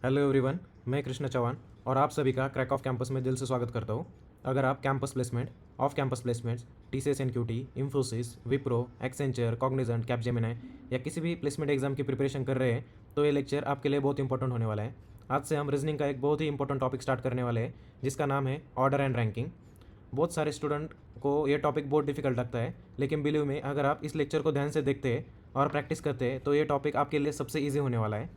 Hello everyone, मैं कृष्ण चौहान और आप सभी का क्रैक ऑफ कैंपस में दिल से स्वागत करता हूँ। अगर आप campus placement, off campus placements, TCS NQT, Infosys, Wipro, Accenture, Cognizant, Capgemini या किसी भी प्लेसमेंट एग्जाम की प्रिपरेशन कर रहे हैं तो ये लेक्चर आपके लिए बहुत इंपॉर्टेंट होने वाला है। आज से हम रीजनिंग का एक बहुत ही इंपॉर्टेंट टॉपिक स्टार्ट करने वाले हैं जिसका नाम है ऑर्डर एंड रैंकिंग। बहुत सारे स्टूडेंट को ये टॉपिक बहुत डिफिकल्ट लगता है, लेकिन बिलीव में अगर आप इस लेक्चर को ध्यान से देखते हैं और प्रैक्टिस करते हैं तो ये टॉपिक आपके लिए सबसे ईजी होने वाला है।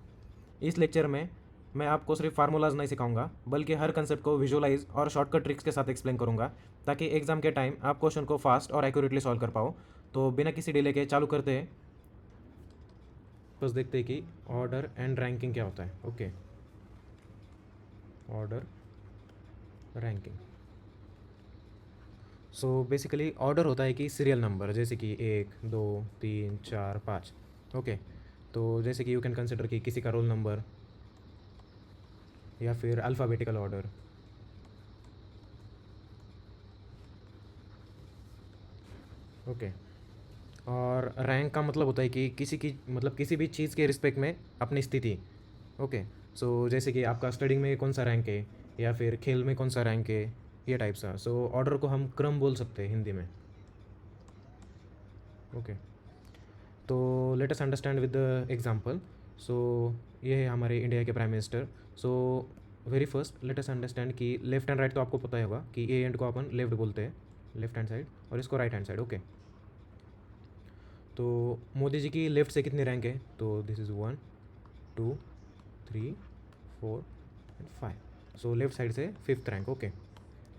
इस लेक्चर में मैं आपको सिर्फ फार्मूलाज नहीं सिखाऊंगा, बल्कि हर कंसेप्ट को विजुअलाइज और शॉर्टकट ट्रिक्स के साथ एक्सप्लेन करूंगा ताकि एग्जाम के टाइम आप क्वेश्चन को फास्ट और एक्यूरेटली सॉल्व कर पाओ। तो बिना किसी डिले के चालू करते हैं। बस देखते हैं कि ऑर्डर एंड रैंकिंग क्या होता है। Okay, order ranking. So basically order होता है कि सीरियल नंबर, जैसे कि 1 2 3 4 5। ओके, तो जैसे कि यू कैन कंसिडर कि किसी का रोल नंबर या फिर अल्फ़ाबेटिकल ऑर्डर। ओके, और रैंक का मतलब होता है कि किसी की मतलब किसी भी चीज़ के रिस्पेक्ट में अपनी स्थिति। ओके, सो जैसे कि आपका स्टडिंग में कौन सा रैंक है या फिर खेल में कौन सा रैंक है, ये टाइप सा। सो ऑर्डर को हम क्रम बोल सकते हैं हिंदी में। ओके, तो let us understand with the example. So ये है हमारे इंडिया के prime minister. So very first let us understand कि लेफ्ट एंड राइट तो आपको पता ही होगा कि ए एंड को अपन लेफ्ट बोलते हैं, लेफ्ट हैंड साइड, और इसको राइट हैंड साइड। ओके, तो मोदी जी की लेफ्ट से कितनी रैंक है? तो this is 1 2 3 4 and 5। So left side से fifth rank. Okay,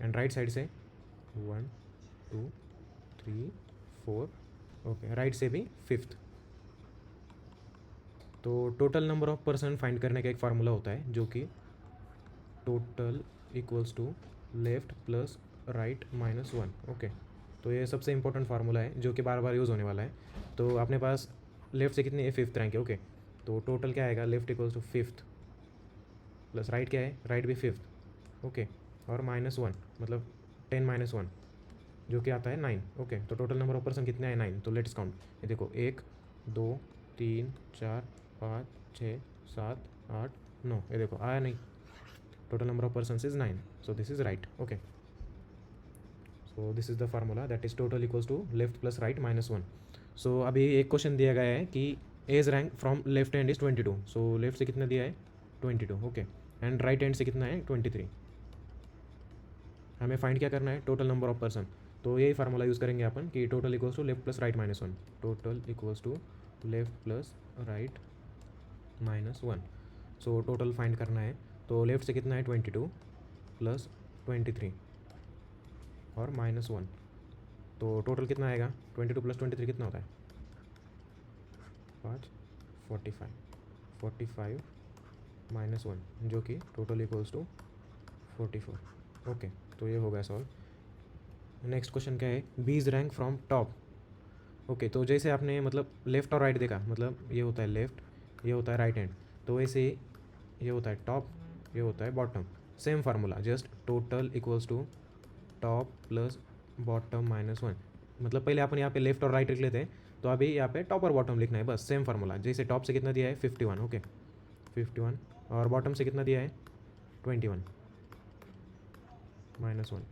and right side से 1 2 3 4। ओके, राइट से भी फिफ्थ। तो total number of person find करने का एक फार्मूला होता है जो कि total equals to left plus right minus 1। Okay, तो ये सबसे इंपॉर्टेंट फार्मूला है जो कि बार बार यूज़ होने वाला है। तो अपने पास लेफ्ट से कितनी है? फिफ्थ रैंक है। ओके, तो टोटल क्या आएगा? Left equals to fifth plus right क्या है? राइट भी फिफ्थ। ओके, और माइनस 1 मतलब 10 - 1 जो कि आता है 9। ओके, तो टोटल नंबर ऑफ पर्सन कितने आए? 9। तो लेट्स काउंट। ये देखो, 1 2 3 4 5 6 7 8 9। ये देखो आया नहीं। Total number of person is 9, so this is right. Okay, so this is the formula that is total equals to left plus right minus 1। So अभी एक क्वेश्चन दिया गया है कि A's rank from left hand is 22। So left से कितना दिया है? 22। ओके, एंड राइट हैंड से कितना है? 23। हमें फाइंड क्या करना है? Total number of person. तो यही फार्मूला यूज़ करेंगे अपन कि total equals to left plus right minus 1। Total equals to left plus right minus 1। So total find करना है। तो लेफ्ट से कितना है? 22 प्लस 23 और माइनस 1। तो टोटल कितना आएगा? 22 प्लस 23 कितना होता है? 5 45। 45 माइनस 1 जो कि टोटल इक्वल्स टू 44। ओके, तो ये हो गया सॉल्व। नेक्स्ट क्वेश्चन क्या है? बीज रैंक फ्रॉम टॉप। ओके, तो जैसे आपने मतलब लेफ्ट और राइट देखा, मतलब ये होता है लेफ्ट, ये होता है राइट हैंड, तो वैसे ही ये होता है टॉप, ये होता है bottom. Same formula, just total equals to top plus bottom minus 1। मतलब पहले अपन यहाँ पे लेफ्ट और राइट लिख लेते हैं, तो अभी यहाँ पे टॉप और बॉटम लिखना है, बस सेम फार्मूला। जैसे टॉप से कितना दिया है? 51। ओके, 51, और बॉटम से कितना दिया है? 21 माइनस 1।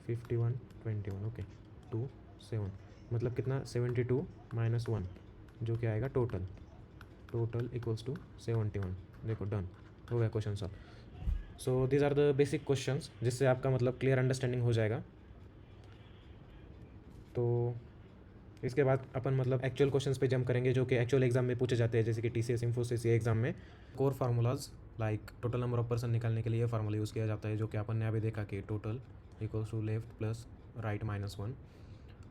51 21। ओके, 2 7 मतलब कितना? 72 माइनस 1 जो कि आएगा टोटल। Total equals to 71। देखो, डन हो गया question solve. So these are the basic questions जिससे आपका मतलब क्लियर अंडरस्टैंडिंग हो जाएगा। तो इसके बाद अपन मतलब एक्चुअल क्वेश्चंस पे जंप करेंगे जो कि एक्चुअल एग्जाम में पूछे जाते हैं, जैसे कि टीसीएस इंफोसिस ये एग्जाम में। Core formulas like total number of person निकालने के लिए फार्मूला यूज़ किया जाता है जो कि अपन ने अभी देखा कि total equals to left plus right minus 1।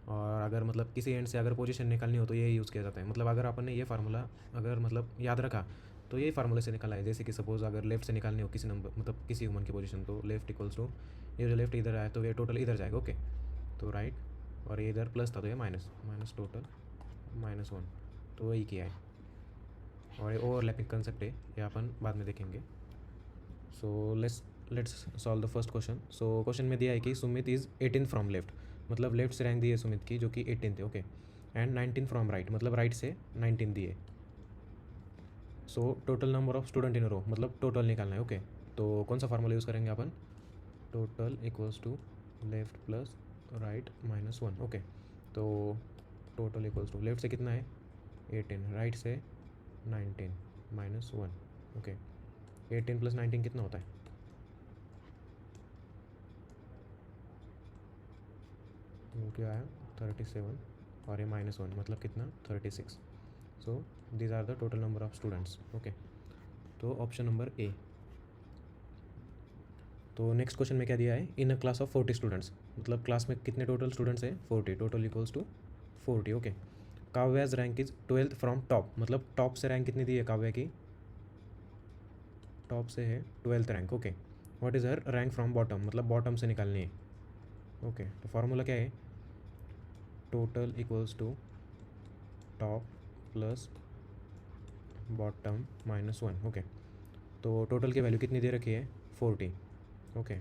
और अगर मतलब किसी एंड से अगर पोजीशन निकालनी हो तो ये यूज़ किया जाता है। मतलब अगर अपन ने ये फार्मूला अगर मतलब याद रखा तो ये फार्मूले से निकाला है। जैसे कि सपोज अगर लेफ्ट से निकालनी हो किसी नंबर मतलब किसी ह्यूमन की पोजीशन, तो लेफ्ट इक्वल्स टू, ये जो लेफ्ट इधर आया तो ये टोटल इधर जाएगा। ओके, तो राइट, और ये इधर प्लस था तो ये माइनस, माइनस टोटल माइनस 1। तो वही किया है, और ये ओवरलैपिंग कंसेप्ट है, ये अपन बाद में देखेंगे। So let's solve the first question. So question में दिया है कि सुमित इज़ 18 फ्रॉम लेफ्ट, मतलब लेफ्ट से रैंक दी है सुमित की जो कि 18 थे। ओके, एंड 19 फ्रॉम राइट, मतलब राइट से 19 दिए। So total number of student in row, मतलब टोटल निकालना है। ओके, तो कौन सा फार्मूला यूज़ करेंगे अपन? Total equals to left plus right minus one. Okay, तो टोटल इक्वल्स टू लेफ्ट से कितना है 18, राइट से 19 माइनस वन। ओके, 18 प्लस 19 कितना होता है? वो क्या आया 37 और ये माइनस वन मतलब कितना 36। So these are the total number of students. Okay, तो ऑप्शन नंबर ए। तो नेक्स्ट क्वेश्चन में क्या दिया है? In a class of 40 students, मतलब क्लास में कितने टोटल स्टूडेंट्स हैं 40, total equals to 40। Okay, Kavya's rank is 12th from top, मतलब टॉप से रैंक कितनी दी है काव्या की? टॉप से है 12th rank. Okay, what is her rank from bottom, मतलब बॉटम से निकालनी है। ओके, तो फार्मूला क्या है? Total equals to top plus bottom minus one. Okay, तो टोटल की वैल्यू कितनी दे रखी है 40। ओके,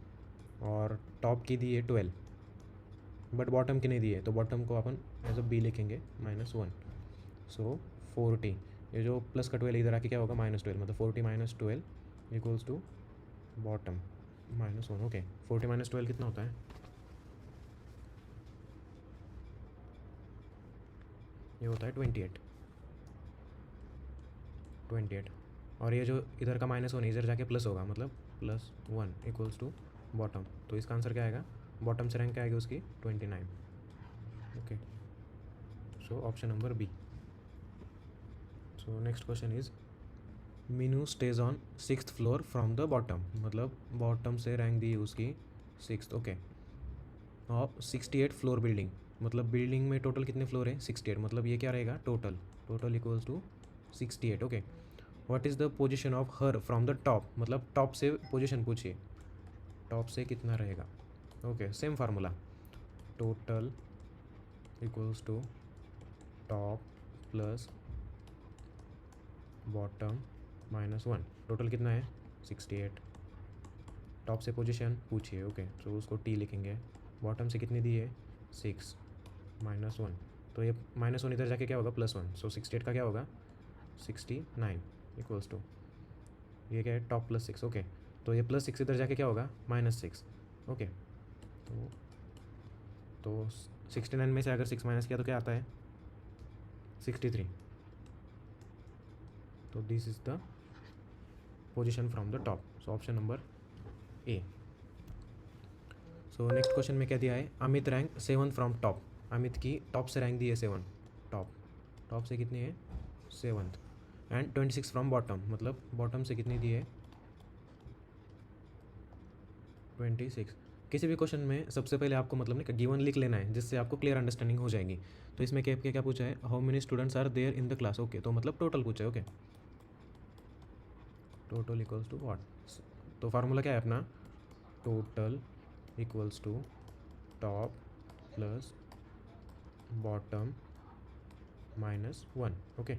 और टॉप की दी है 12, बट बॉटम की नहीं दी है, तो बॉटम को अपन एज अ बी लिखेंगे माइनस वन। सो 40, ये जो प्लस का 12 इधर आके क्या होगा -12, मतलब 40 minus 12 equals to bottom minus one. Okay, 40 minus 12 कितना होता है? ये होता है 28। और ये जो इधर का माइनस वन इधर जाके प्लस होगा, मतलब plus one equals to bottom. तो इसका आंसर क्या आएगा? बॉटम से रैंक क्या आएगी उसकी 29। Okay, so option number B. So next question is Meenu stays on 6th floor from the bottom, मतलब बॉटम से रैंक दी है उसकी 6th। ओके, और 68 फ्लोर बिल्डिंग, मतलब बिल्डिंग में टोटल कितने फ्लोर है 68, मतलब ये क्या रहेगा total equals to 68। Okay, what is the position of her from the top, मतलब टॉप से पोजीशन पूछिए, टॉप से कितना रहेगा। Okay, same formula, total equals to top plus bottom minus one. Total कितना है 68, टॉप से पोजीशन पूछिए। ओके, तो उसको टी लिखेंगे, बॉटम से कितनी दी है 6 माइनस वन, तो ये माइनस वन इधर जाके क्या होगा +1। सो 68 का क्या होगा 69 इक्वल्स टू, ये क्या है टॉप प्लस 6। ओके, तो ये +6 इधर जाके क्या होगा -6। ओके, तो 69 में से अगर 6 माइनस किया तो क्या आता है 63। तो this is the position from the top. So option number A. So next question में क्या दिया है? Amit rank 7 from top, Amit की टॉप से रैंक दी है 7, टॉप से कितनी है 7th, एंड 26 फ्रॉम बॉटम, मतलब बॉटम से कितनी दी है 26। किसी भी क्वेश्चन में सबसे पहले आपको मतलब नहीं गिवन लिख लेना है, जिससे आपको क्लियर अंडरस्टैंडिंग हो जाएगी। तो इसमें क्या पूछा है? How many students are there in the class. Okay, तो मतलब टोटल पूछा है। Okay, total equals to what? तो फार्मूला क्या है अपना? Total equals to top plus bottom minus one. Okay,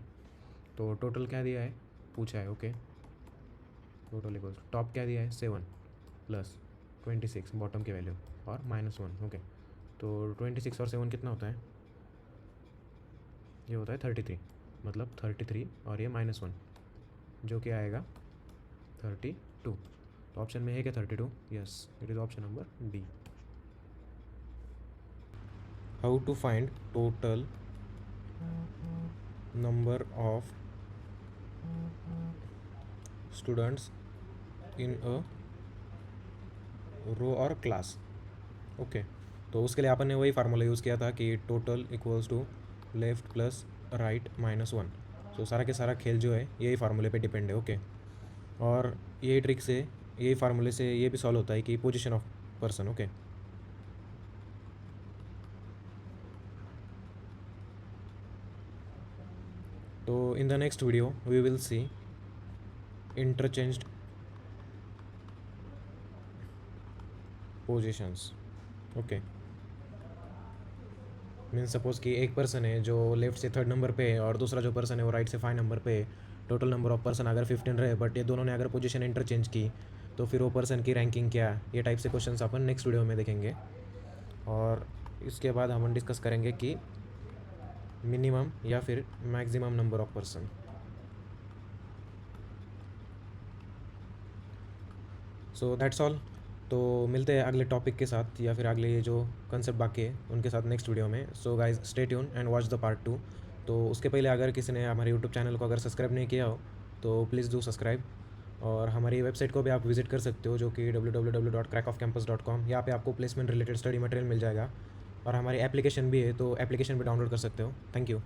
तो टोटल क्या दिया है पूछा है। Okay, total equals to top क्या दिया है 7 प्लस 26 बॉटम की वैल्यू और -1। ओके, तो 26 और 7 कितना होता है? ये होता है 33, मतलब 33 और ये -1 जो कि आएगा 32। तो ऑप्शन में है क्या 32? Yes, it is option number D. How to find total number of students in a row और क्लास। ओके, तो उसके लिए अपन ने वही फार्मूला यूज़ किया था कि total equals to left plus right -1। So सारा के सारा खेल जो है यही फार्मूले पे डिपेंड है। ओके, और यही ट्रिक से, यही फार्मूले से ये भी सॉल्व होता है कि पोजीशन ऑफ पर्सन। ओके, तो in the next video we will see interchanged positions. Okay, means suppose कि एक पर्सन है जो लेफ्ट से 3rd नंबर पे है और दूसरा जो पर्सन है वो राइट से 5 नंबर पे है। टोटल नंबर ऑफ पर्सन अगर 15 रहे, बट ये दोनों ने अगर पोजीशन इंटरचेंज की तो फिर वो पर्सन की रैंकिंग क्या, ये टाइप से क्वेश्चंस अपन नेक्स्ट वीडियो में देखेंगे। और इसके बाद हम डिस्कस करेंगे कि मिनिमम या फिर maximum number of person. So that's all. तो मिलते हैं अगले टॉपिक के साथ या फिर अगले ये जो कंसेप्ट बाकी है उनके साथ नेक्स्ट वीडियो में। So guys stay tune and watch the part 2। तो उसके पहले अगर किसी ने हमारे यूट्यूब चैनल को अगर सब्सक्राइब नहीं किया हो तो प्लीज़ डू सब्सक्राइब। और हमारी वेबसाइट को भी आप विजिट कर सकते हो जो कि www.crackoffcampus.com। यहाँ पे आपको प्लेसमेंट रिलेटेड स्टडी मटेरियल मिल जाएगा और हमारी एप्लीकेशन भी है, तो एप्लीकेशन भी डाउनलोड कर सकते हो। Thank you.